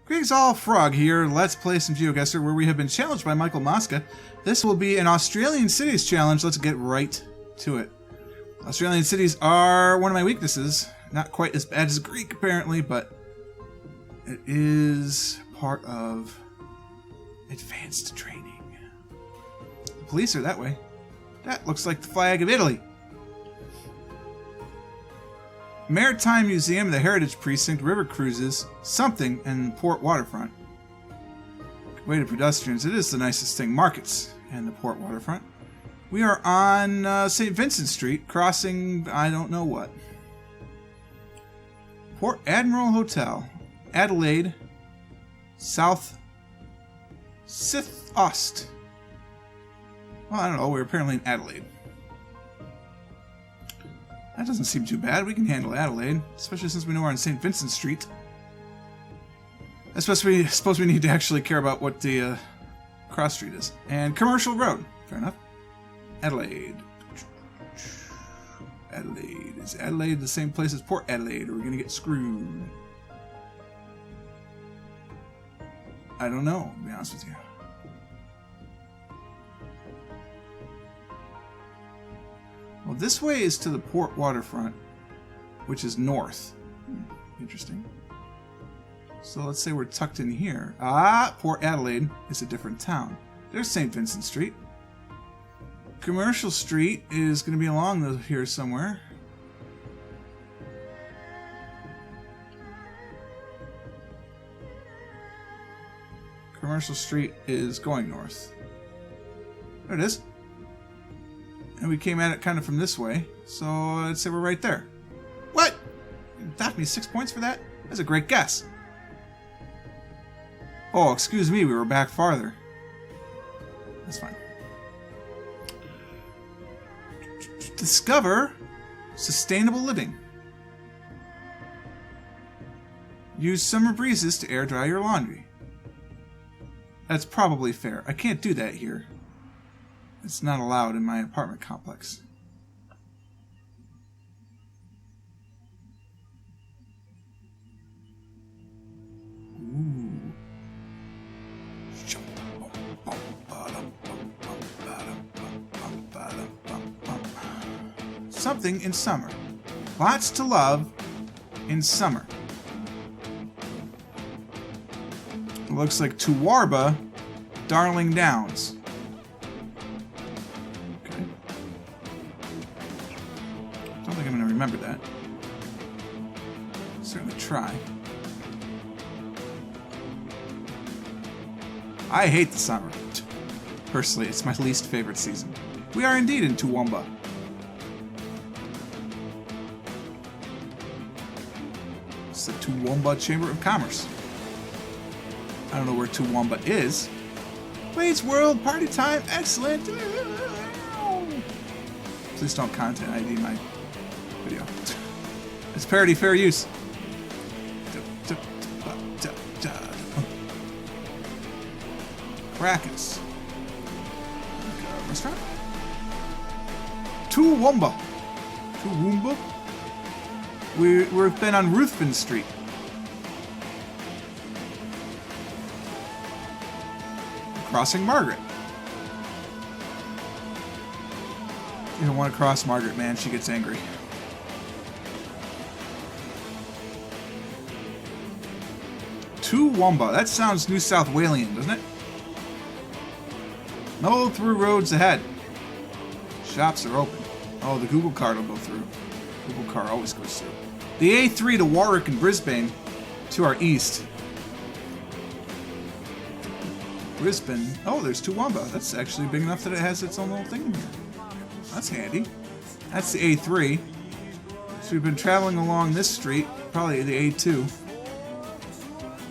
Greetings all, Frog here. Let's play some GeoGuessr where we have been challenged by Michael Mosca. This will be an Australian cities challenge. Let's get right to it. Australian cities are one of my weaknesses. Not quite as bad as Greek apparently, but it is part of advanced training. The police are that way. That looks like the flag of Italy. Maritime Museum, the Heritage Precinct, river cruises, something, and port waterfront. Way to pedestrians. It is the nicest thing. Markets and the port waterfront. We are on St. Vincent Street, crossing I don't know what. Port Admiral Hotel, Adelaide, South Sith Ost. Well, I don't know. We're apparently in Adelaide. That doesn't seem too bad. We can handle Adelaide, especially since we know we're on St. Vincent Street. I suppose we need to actually care about what the cross street is. And Commercial Road. Fair enough. Adelaide. Adelaide. Is Adelaide the same place as Port Adelaide? Or are we going to get screwed? I don't know, to be honest with you. Well, this way is to the port waterfront, which is north. Interesting. So let's say we're tucked in here. Port Adelaide is a different town. There's St. Vincent Street. Commercial Street is going to be along here somewhere. Commercial Street is going north. There it is. And we came at it kind of from this way, so I'd say we're right there. What? You docked me 6 points for that? That's a great guess. Oh, excuse me, we were back farther. That's fine. Discover sustainable living. Use summer breezes to air dry your laundry. That's probably fair. I can't do that here. It's not allowed in my apartment complex. Ooh. Something in summer. Lots to love in summer. It looks like Tuwarba, Darling Downs. Remember that. Certainly try. I hate the summer. Personally, it's my least favorite season. We are indeed in Toowoomba. It's the Toowoomba Chamber of Commerce. I don't know where Toowoomba is. Wade's World, party time, excellent. Please don't content ID my video. It's parody fair use. Krakens. Restaurant? Toowoomba. Toowoomba? We've been on Ruthven Street. Crossing Margaret. You don't want to cross Margaret, man. She gets angry. Toowoomba. That sounds New South Walian, doesn't it? No through roads ahead. Shops are open. Oh, the Google card will go through. Google car always goes through. The A3 to Warwick and Brisbane to our east. Brisbane. Oh, there's Toowoomba. That's actually big enough that it has its own little thing in here. That's handy. That's the A3. So we've been traveling along this street. Probably the A2.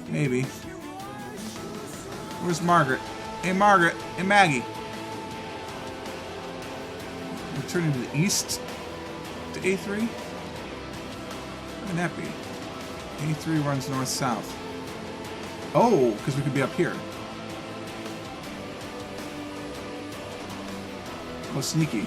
Maybe. Where's Margaret? Hey, Margaret. Hey, Maggie. We're turning to the east to A3? How can that be? A3 runs north-south. Oh, because we could be up here. Oh, sneaky.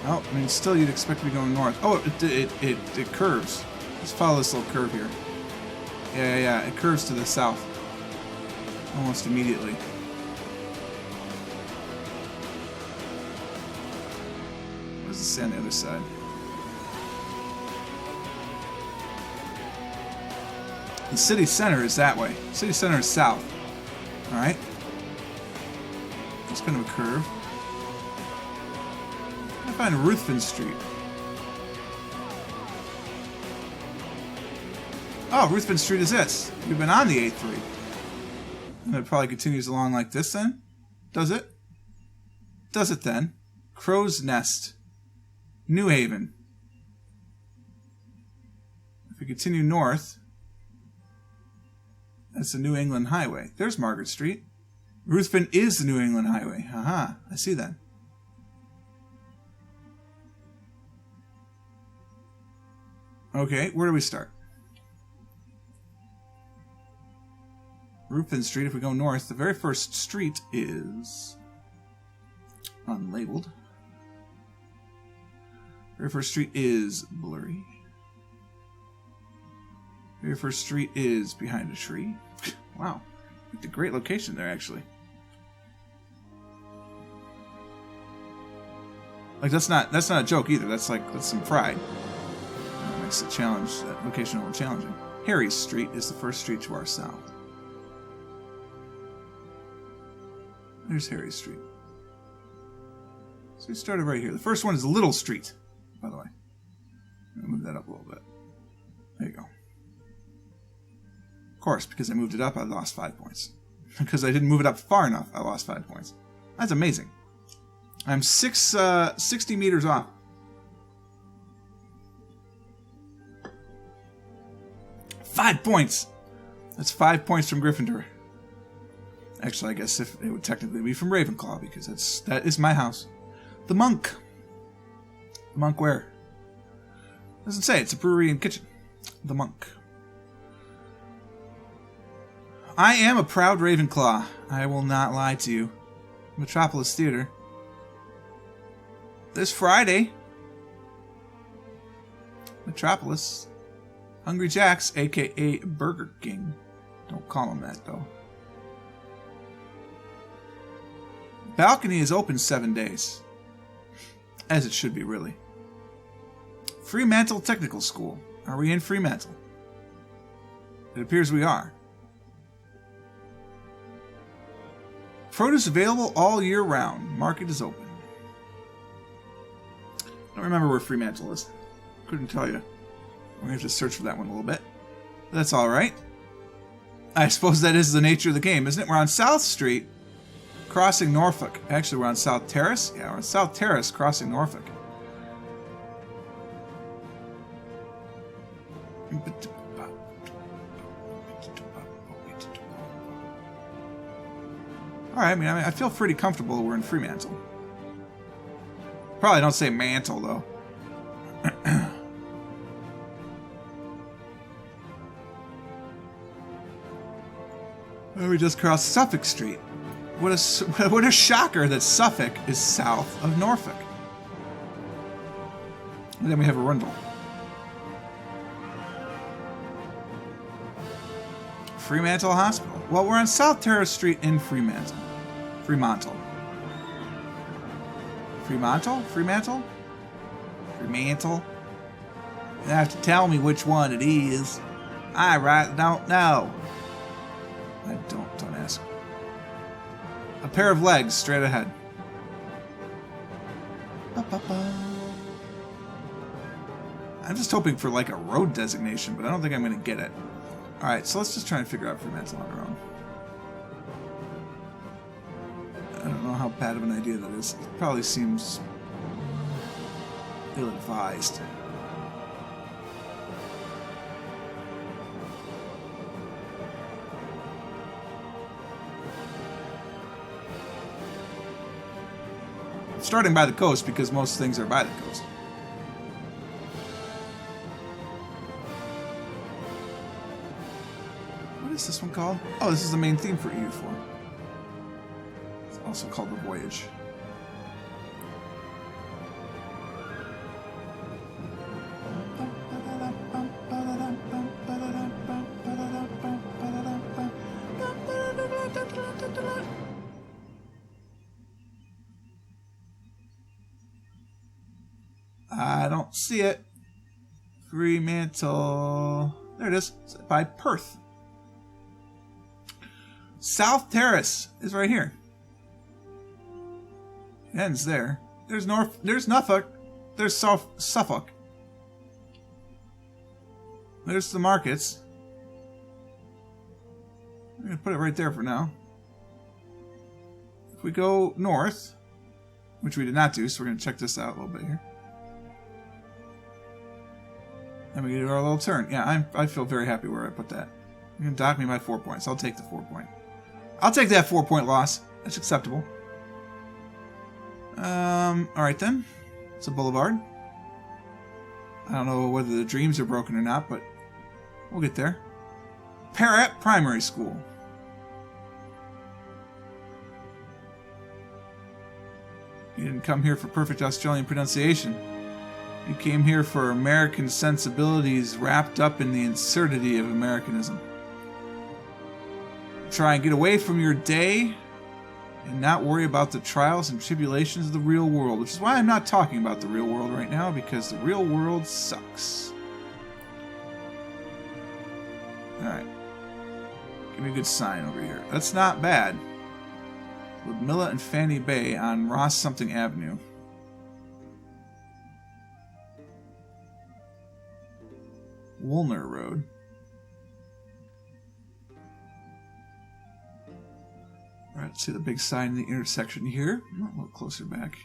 Oh, I mean, still you'd expect to be going north. Oh, it curves. Let's follow this little curve here. Yeah. It curves to the south. Almost immediately. What does it say on the other side? The city center is that way. City center is south. Alright. It's kind of a curve. I find Ruthven Street. Oh, Ruthven Street is this. We've been on the A3. And it probably continues along like this then? Does it? Does it then? Crow's Nest. New Haven. If we continue north, that's the New England Highway. There's Margaret Street. Ruthven is the New England Highway. Haha, I see that. Okay, where do we start? Ruthven Street, if we go north, the very first street is unlabeled. Very first street is blurry. Very first street is behind a tree. Wow, picked a great location there, actually. Like that's not a joke either. That's some pride. That makes the challenge, that location a little challenging. Harry's Street is the first street to our south. There's Harry Street. So we started right here. The first one is Little Street, by the way. I'm going to move that up a little bit. There you go. Of course, because I moved it up, I lost 5 points. Because I didn't move it up far enough, I lost 5 points. That's amazing. I'm 60 meters off. Five points! That's 5 points from Gryffindor. Actually, I guess if it would technically be from Ravenclaw, because that is my house. The Monk. The Monk where? Doesn't say. It's a brewery and kitchen. The Monk. I am a proud Ravenclaw. I will not lie to you. Metropolis Theater. This Friday. Metropolis. Hungry Jack's, a.k.a. Burger King. Don't call him that, though. Balcony is open 7 days. As it should be, really. Fremantle Technical School. Are we in Fremantle? It appears we are. Produce available all year round. Market is open. I don't remember where Fremantle is. Couldn't tell you. We're going to have to search for that one a little bit. But that's alright. I suppose that is the nature of the game, isn't it? We're on South Street, crossing Norfolk. Actually, we're on South Terrace. Yeah, we're on South Terrace, crossing Norfolk. Alright, I mean, I feel pretty comfortable we're in Fremantle. Probably don't say mantle, though. We just crossed Suffolk Street. What a shocker that Suffolk is south of Norfolk. And then we have Arundel. Fremantle Hospital. Well, we're on South Terrace Street in Fremantle. Fremantle. Fremantle? Fremantle? Fremantle? You have to tell me which one it is. I don't know. Don't ask. A pair of legs straight ahead. I'm just hoping for like a road designation, but I don't think I'm going to get it. Alright, so let's just try and figure out Fremantle on our own. I don't know how bad of an idea that is. It probably seems ill-advised. Starting by the coast because most things are by the coast. What is this one called? Oh, this is the main theme for EU4. It's also called The Voyage. I don't see it. Fremantle. There it is. It's by Perth. South Terrace is right here. It ends there. There's North. There's Norfolk. There's Suffolk. There's the markets. I'm going to put it right there for now. If we go north, which we did not do, so we're going to check this out a little bit here. And we do our little turn. Yeah, I feel very happy where I put that. You're going to dock me by 4 points. I'll take the 4 point. I'll take that 4 point loss. That's acceptable. Alright then. It's a boulevard. I don't know whether the dreams are broken or not, but we'll get there. Parrot Primary School. You didn't come here for perfect Australian pronunciation. You came here for American sensibilities wrapped up in the absurdity of Americanism. Try and get away from your day and not worry about the trials and tribulations of the real world, which is why I'm not talking about the real world right now, because the real world sucks. Alright. Give me a good sign over here. That's not bad. Ludmilla and Fanny Bay on Ross Something Avenue. Woolner Road. Alright, see the big sign in the intersection here. A little closer back.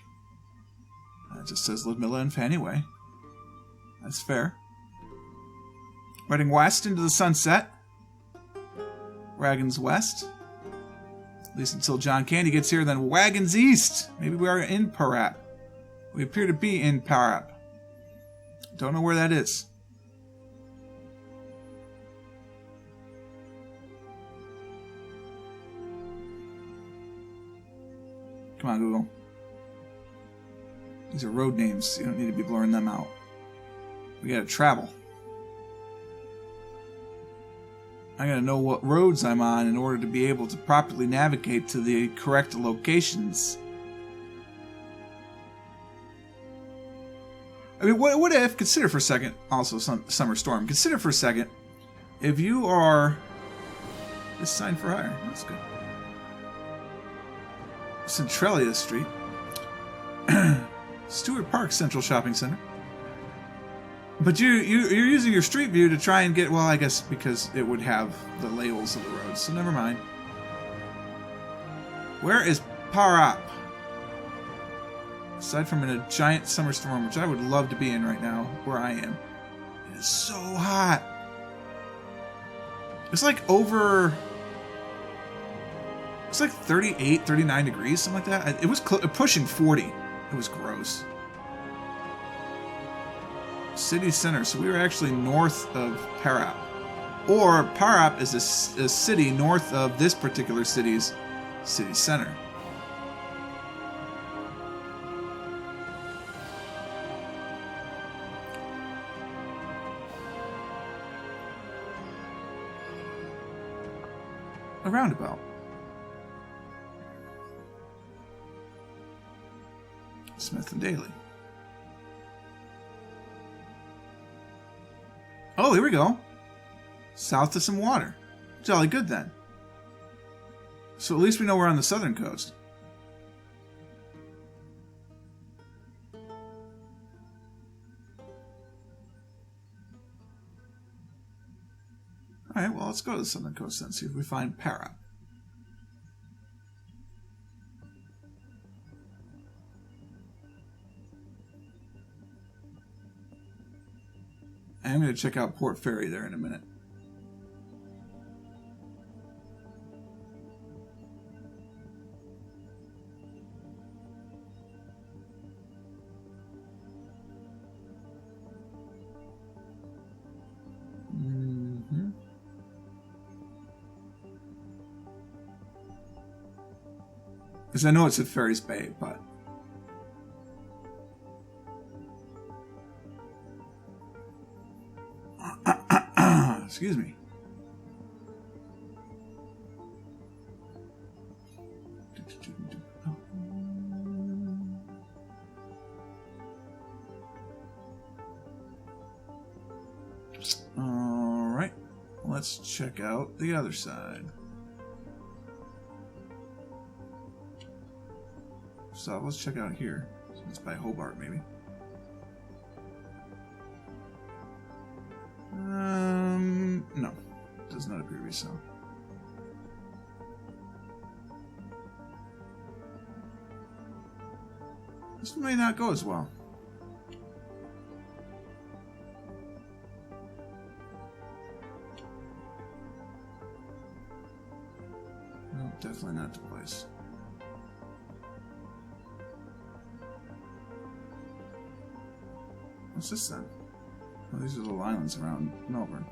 It just says Ludmilla and Fanny Way. That's fair. Riding west into the sunset. Wagons west. At least until John Candy gets here, then wagons east. Maybe we are in Parap. We appear to be in Parap. Don't know where that is. Come on, Google. These are road names. You don't need to be blurring them out. We gotta travel. I gotta know what roads I'm on in order to be able to properly navigate to the correct locations. I mean, what if, consider for a second, also Summer Storm, consider for a second, if you are, this sign for hire, that's good. Centralia Street. Stewart Park Central Shopping Center. But you're using your street view to try and get, well, I guess because it would have the labels of the roads, so never mind. Where is Parap? Aside from in a giant summer storm, which I would love to be in right now, where I am. It is so hot. It's like over... It's like 38, 39 degrees, something like that. It was pushing 40. It was gross. City center. So we were actually north of Parap. Or Parap is a city north of this particular city's city center. A roundabout. Smith and Daly. Oh, here we go. South to some water. Jolly good then. So at least we know we're on the southern coast. Alright, well, let's go to the southern coast then, see if we find Parap. I'm going to check out Port Fairy there in a minute. Because I know it's at Ferry's Bay, but... Excuse me. Alright, let's check out the other side. So let's check out here. It's by Hobart, maybe. No. Does not appear to be so. This may not go as well. No, definitely not the place. What's this then? Oh, these are little islands around Melbourne.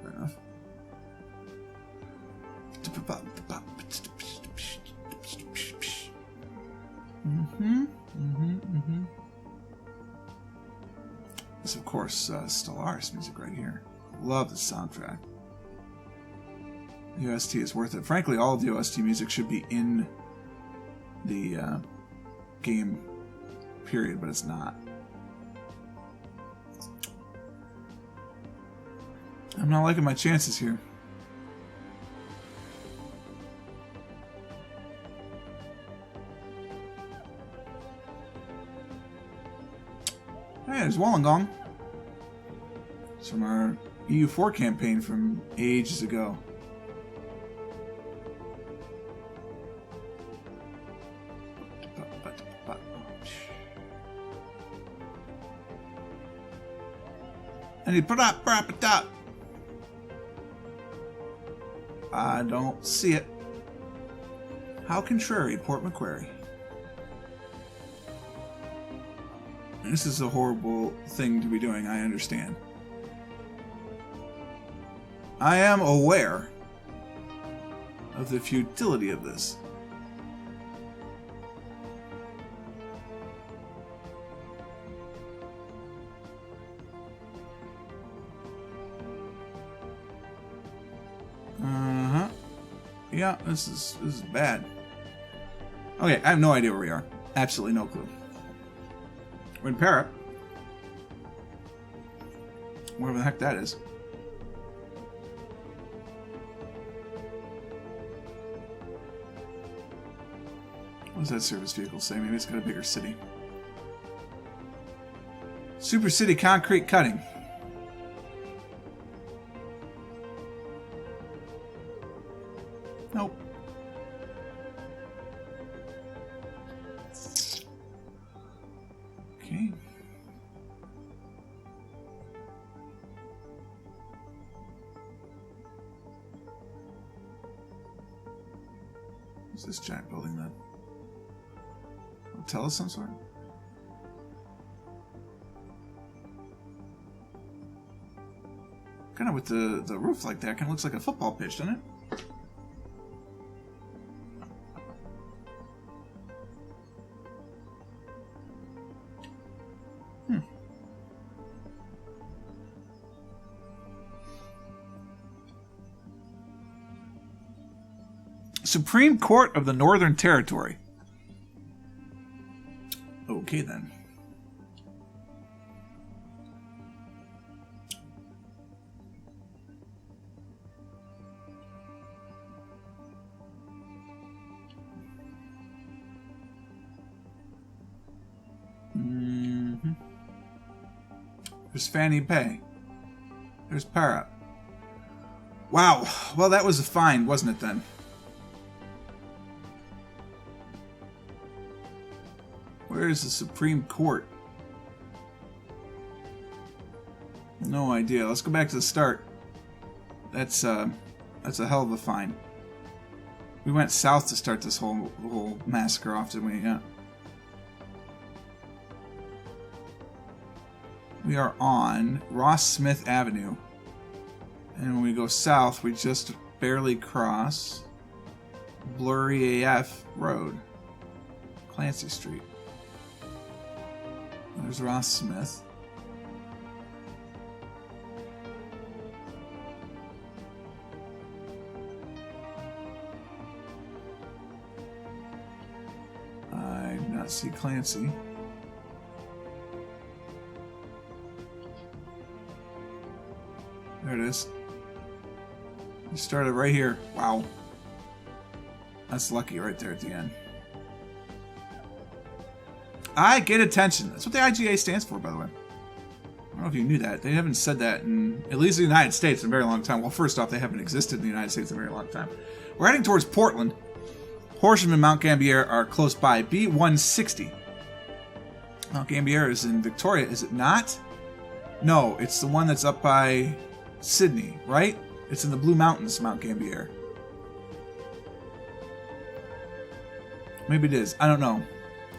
Fair enough. This, of course, Stellaris music right here. Love the soundtrack. The OST is worth it. Frankly, all of the OST music should be in the game, period, but it's not. I'm not liking my chances here. Hey, there's Wollongong. It's from our EU4 campaign from ages ago. And he put up. I don't see it. How contrary, Port Macquarie. This is a horrible thing to be doing, I understand. I am aware of the futility of this. Yeah, this is bad. Okay, I have no idea where we are. Absolutely no clue. We're in Parrot. Wherever the heck that is. What does that service vehicle say? Maybe it's got a bigger city. Super City Concrete Cutting. Nope. Okay. What's this giant building then? Hotel of some sort? Kind of with the roof like that, kind of looks like a football pitch, doesn't it? Supreme Court of the Northern Territory. Okay, then. There's Fanny Bay. There's Para. Wow. Well, that was a find, wasn't it, then? Where is the Supreme Court? No idea. Let's go back to the start. That's a hell of a find. We went south to start this whole massacre off, didn't we? Yeah. We are on Ross Smith Avenue. And when we go south, we just barely cross Blurry AF Road. Clancy Street. There's Ross Smith. I do not see Clancy. There it is. We started right here. Wow. That's lucky right there at the end. I get attention. That's what the IGA stands for, by the way. I don't know if you knew that. They haven't said that in, at least in the United States, in a very long time. Well, first off, they haven't existed in the United States in a very long time. We're heading towards Portland. Horsham and Mount Gambier are close by. B160. Mount Gambier is in Victoria, is it not? No, it's the one that's up by Sydney, right? It's in the Blue Mountains, Mount Gambier. Maybe it is. I don't know.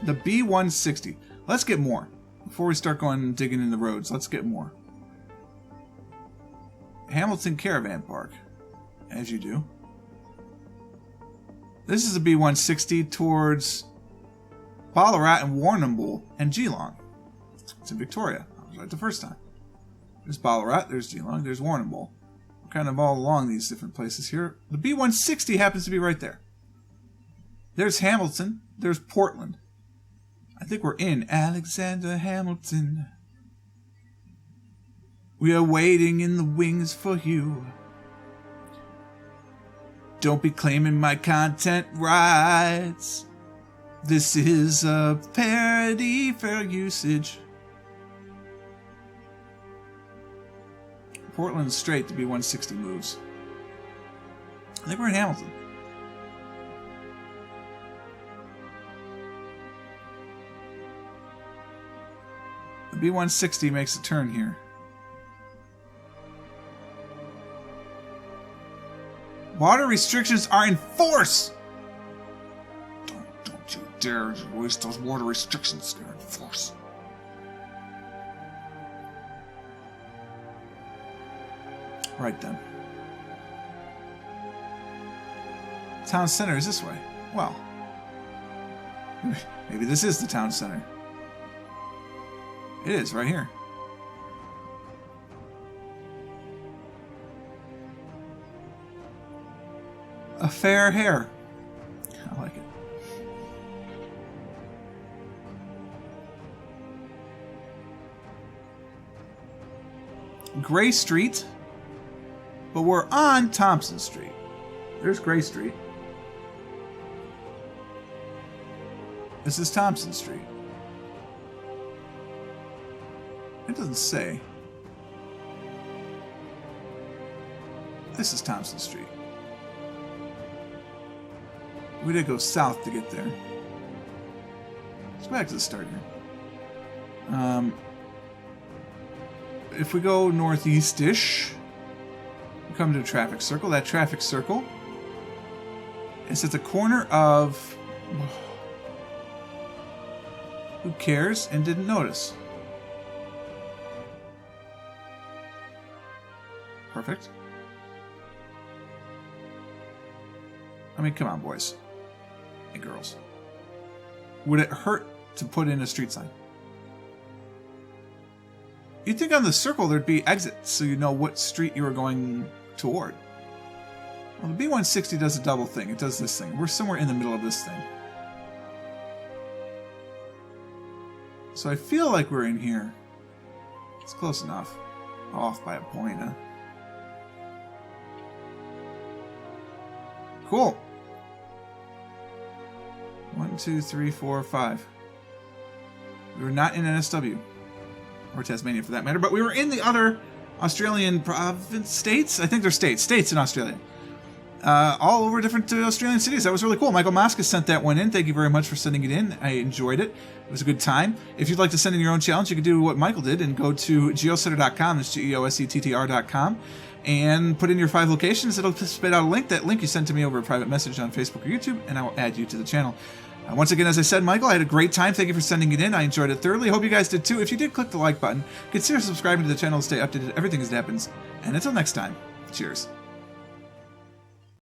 The B160. Let's get more. Before we start going digging in the roads, let's get more. Hamilton Caravan Park. As you do. This is a B160 towards Ballarat and Warrnambool and Geelong. It's in Victoria. I was right the first time. There's Ballarat, there's Geelong, there's Warrnambool. We're kind of all along these different places here. The B160 happens to be right there. There's Hamilton, there's Portland. I think we're in Alexander Hamilton. We are waiting in the wings for you. Don't be claiming my content rights. This is a parody, fair usage. Portland straight to B160 moves. I think we're in Hamilton. The B160 makes a turn here. Water restrictions are in force! Don't you dare waste those water restrictions. They're in force. Right then. Town center is this way. Well, maybe this is the town center. It is, right here. A fair hair. I like it. Gray Street. But we're on Thompson Street. There's Gray Street. This is Thompson Street. It doesn't say. This is Thompson Street. We did go south to get there. Let's go back to the start here. If we go northeast-ish, we come to a traffic circle. That traffic circle is at the corner of... Who cares and didn't notice? Perfect. I mean, come on, boys. And girls. Would it hurt to put in a street sign? You'd think on the circle there'd be exits so you know what street you were going toward. Well, the B160 does a double thing. It does this thing. We're somewhere in the middle of this thing. So I feel like we're in here. It's close enough. Off by a point, huh? Cool. 1, 2, 3, 4, 5. We were not in NSW. Or Tasmania for that matter, but we were in the other Australian states? I think they're states. States in Australia. All over different Australian cities. That was really cool. Michael Mosca sent that one in. Thank you very much for sending it in. I enjoyed it. It was a good time. If you'd like to send in your own challenge, you can do what Michael did and go to geosetter.com. That's geosettr.com. And put in your 5 locations. It'll spit out a link. That link you sent to me over a private message on Facebook or YouTube, and I will add you to the channel. Once again, as I said, Michael, I had a great time. Thank you for sending it in. I enjoyed it thoroughly. Hope you guys did too. If you did, click the like button. Consider subscribing to the channel to stay updated on everything as it happens. And until next time, cheers.